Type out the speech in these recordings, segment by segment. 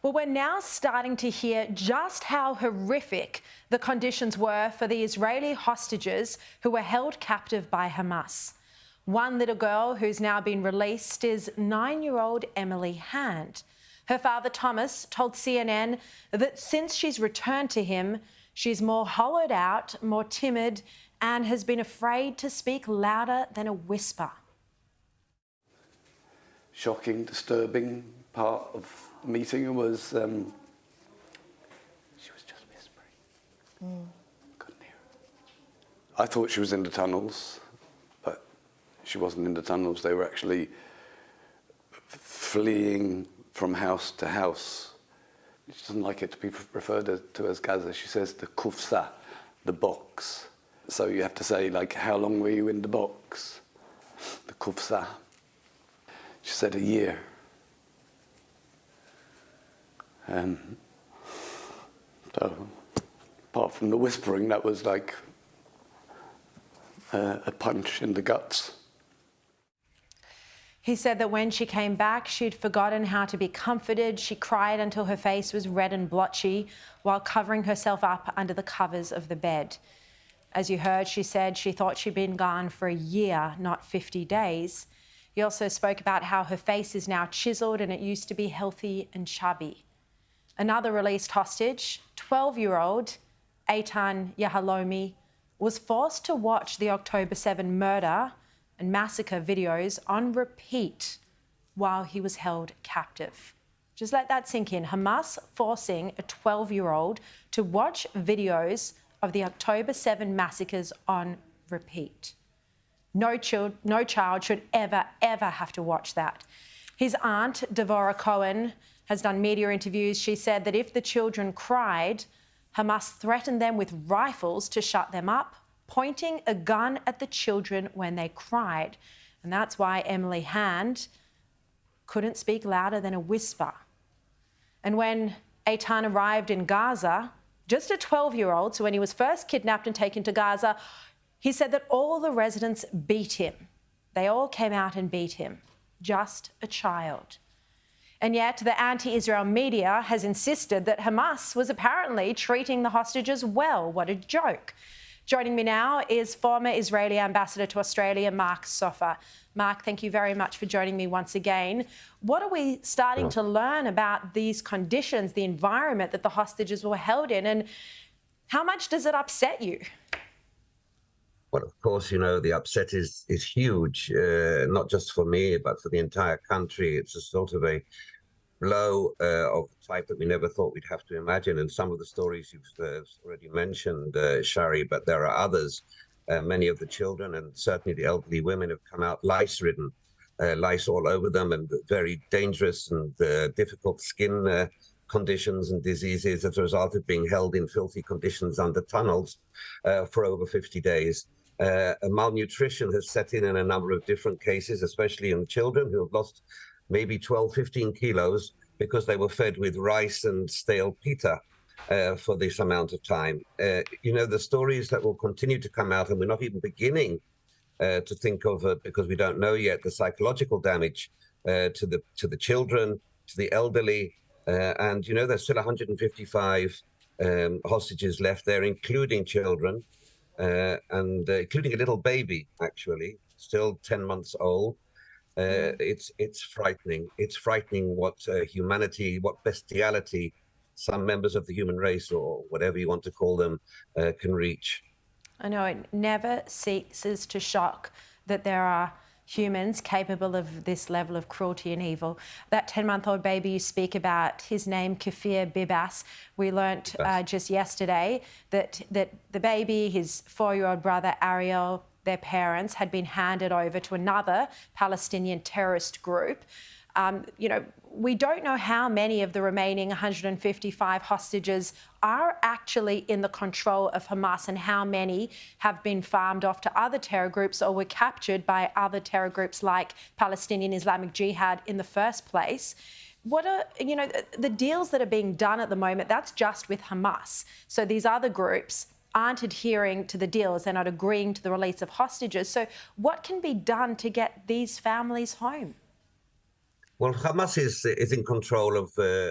Well, we're now starting to hear just how horrific the conditions were for the Israeli hostages who were held captive by Hamas. One little girl who's now been released is 9-year-old Emily Hand. Her father, Thomas, told CNN that since she's returned to him, she's more hollowed out, more timid, and has been afraid to speak louder than a whisper. Shocking, disturbing part of the meeting was she was just whispering. Couldn't hear her. I thought she was in the tunnels, but she wasn't in the tunnels. They were actually fleeing from house to house. She doesn't like it to be referred to as Gaza. She says the kufsa, the box. So you have to say, like, how long were you in the box? The kufsa. She said a year. So, apart from the whispering, that was like a punch in the guts. He said that when she came back, she'd forgotten how to be comforted. She cried until her face was red and blotchy while covering herself up under the covers of the bed. As you heard, she said she thought she'd been gone for a year, not 50 days. He also spoke about how her face is now chiselled and it used to be healthy and chubby. Another released hostage, 12-year-old Atan Yahalomi, was forced to watch the October 7 murder and massacre videos on repeat while he was held captive. Just let that sink in. Hamas forcing a 12-year-old to watch videos of the October 7 massacres on repeat. No child should ever have to watch that. His aunt, Devorah Cohen, has done media interviews. She said that if the children cried, Hamas threatened them with rifles to shut them up, pointing a gun at the children when they cried. And that's why Emily Hand couldn't speak louder than a whisper. And when Atan arrived in Gaza, just a 12-year-old, so when he was first kidnapped and taken to Gaza, he said that all the residents beat him. They all came out and beat him. Just a child. And yet the anti-Israel media has insisted that Hamas was apparently treating the hostages well. What a joke. Joining me now is former Israeli ambassador to Australia, Mark Sofer. Mark, thank you very much for joining me once again. What are we starting to learn about these conditions, the environment that the hostages were held in, and how much does it upset you? Well, of course, you know, the upset is huge, not just for me, but for the entire country. It's a sort of a blow of the type that we never thought we'd have to imagine. And some of the stories you've already mentioned, Sharri, but there are others. Many of the children and certainly the elderly women have come out lice-ridden, lice all over them, and very dangerous and difficult skin conditions and diseases as a result of being held in filthy conditions under tunnels for over 50 days. Malnutrition has set in a number of different cases, especially in children who have lost maybe 12, 15 kilos because they were fed with rice and stale pita for this amount of time. You know, the stories that will continue to come out, and we're not even beginning to think of, because we don't know yet, the psychological damage to the children, to the elderly, and, you know, there's still 155 hostages left there, including children, and including a little baby, actually, still 10 months old. It's frightening. It's frightening what humanity, what bestiality some members of the human race, or whatever you want to call them, can reach. I know it never ceases to shock that there are humans capable of this level of cruelty and evil. That 10-month-old baby you speak about, his name Kafir Bibas, we learnt just yesterday that the baby, his 4-year-old brother Ariel, their parents, had been handed over to another Palestinian terrorist group. You know, we don't know how many of the remaining 155 hostages are actually in the control of Hamas and how many have been farmed off to other terror groups or were captured by other terror groups like Palestinian Islamic Jihad in the first place. What are, you know, the deals that are being done at the moment, that's just with Hamas. So these other groups aren't adhering to the deals, they're not agreeing to the release of hostages. So what can be done to get these families home? Well, Hamas is in control of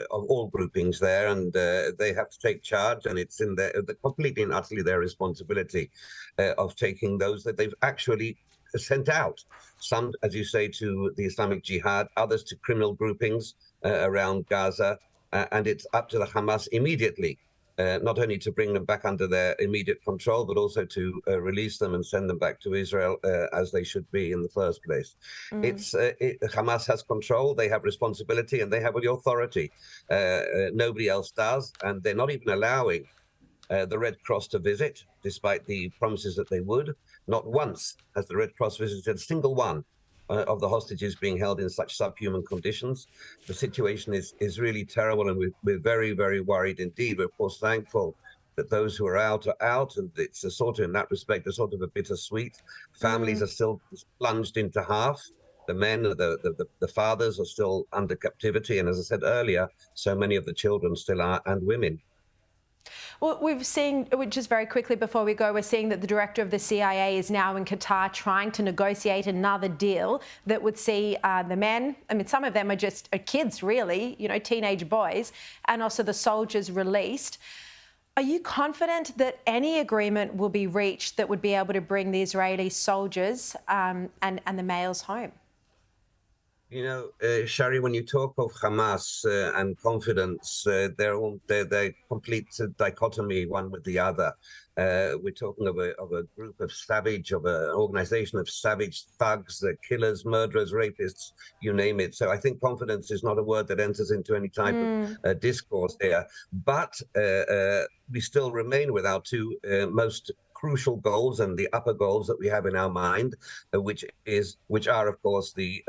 all groupings there, and they have to take charge, and it's in their completely and utterly their responsibility of taking those that they've actually sent out. Some, as you say, to the Islamic Jihad, others to criminal groupings around Gaza, and it's up to the Hamas immediately. Not only to bring them back under their immediate control, but also to release them and send them back to Israel as they should be in the first place. Hamas has control, they have responsibility, and they have the authority. Nobody else does, and they're not even allowing the Red Cross to visit, despite the promises that they would. Not once has the Red Cross visited a single one of the hostages being held in such subhuman conditions. The situation is really terrible, and we're very, very worried indeed. We're, of course, thankful that those who are out, and it's a sort of, in that respect, a sort of a bittersweet. Families are still plunged into half. The men, the fathers are still under captivity, and as I said earlier, so many of the children still are, and women. Well, we've seen, just very quickly before we go, we're seeing that the director of the CIA is now in Qatar trying to negotiate another deal that would see the men, I mean, some of them are just kids, really, you know, teenage boys, and also the soldiers released. Are you confident that any agreement will be reached that would be able to bring the Israeli soldiers and the males home? You know, Sharri, when you talk of Hamas and confidence, they're complete dichotomy, one with the other. We're talking of a group of savage, of an organization of savage thugs, killers, murderers, rapists, you name it. So I think confidence is not a word that enters into any type of discourse here. But we still remain with our two most crucial goals and the upper goals that we have in our mind, which are, of course, the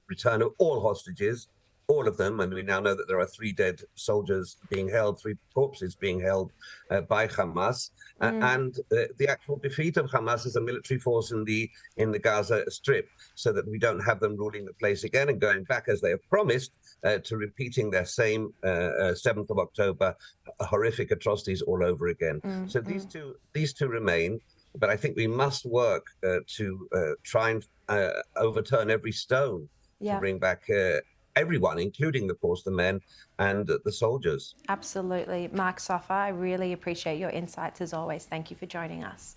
return of all hostages, all of them. And we now know that there are 3 dead soldiers being held, 3 corpses being held by Hamas, and the actual defeat of Hamas as a military force in the Gaza Strip, so that we don't have them ruling the place again and going back, as they have promised, to repeating their same 7th of October horrific atrocities all over again. So these two remain, but I think we must work to try and overturn every stone to bring back everyone, including, of course, the men and the soldiers. Absolutely. Mark Sofer, I really appreciate your insights as always. Thank you for joining us.